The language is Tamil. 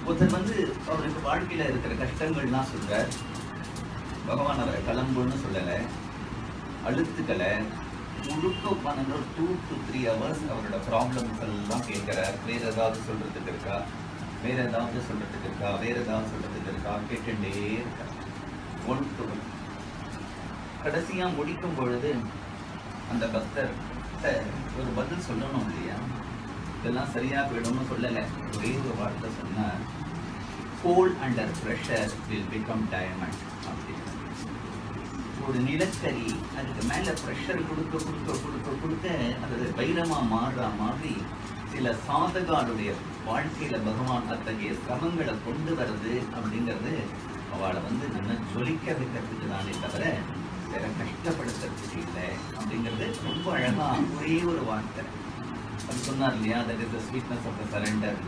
ஒருத்தர் வந்து அவருக்கு வாழ்க்கையில இருக்கிற கஷ்டங்கள்லாம் சொல்றார். பகவான் அவரை கிளம்புன்னு சொல்லலை, அழுத்துக்களை முழுக்க உட்காந்து 2 to 3 hours அவரோட ப்ராப்ளம்ஸ் எல்லாம் கேட்கிறார். வேற ஏதாவது சொல்றதுக்கு இருக்கா, வேற ஏதாவது சொல்றதுக்கு இருக்கா, வேற ஏதாவது சொல்றதுக்கு இருக்கா கேட்டுட்டே இருக்கார். 1 to 1 கடைசியா முடிக்கும் பொழுது அந்த பக்தர் ஒரு பதில் சொல்லணும் இல்லையா, இதெல்லாம் சரியா போயிடும்னு சொல்லலை, ஒரே ஒரு வார்த்தை சொன்னார், coal under pressure will become diamond அப்படின்னு. ஒரு நிலக்கரி அதுக்கு மேல ப்ரெஷர் கொடுக்க கொடுக்க கொடுக்க கொடுக்க அது வைரமா மாறுற மாதிரி சில சாதகாருடைய வாழ்க்கையில பகவான் அத்தகைய சிரமங்களை கொண்டு வருது அப்படிங்கிறது அவளை வந்து நல்லா ஜொலிக்க வைக்கிறதுக்கு தானே தவிர வேற கஷ்டப்படுத்துறதுக்கு இல்லை அப்படிங்கிறது ரொம்ப அழகா ஒரே ஒரு வார்த்தை அது சொன்னார் இல்லையா. That is the sweetness of the surrender.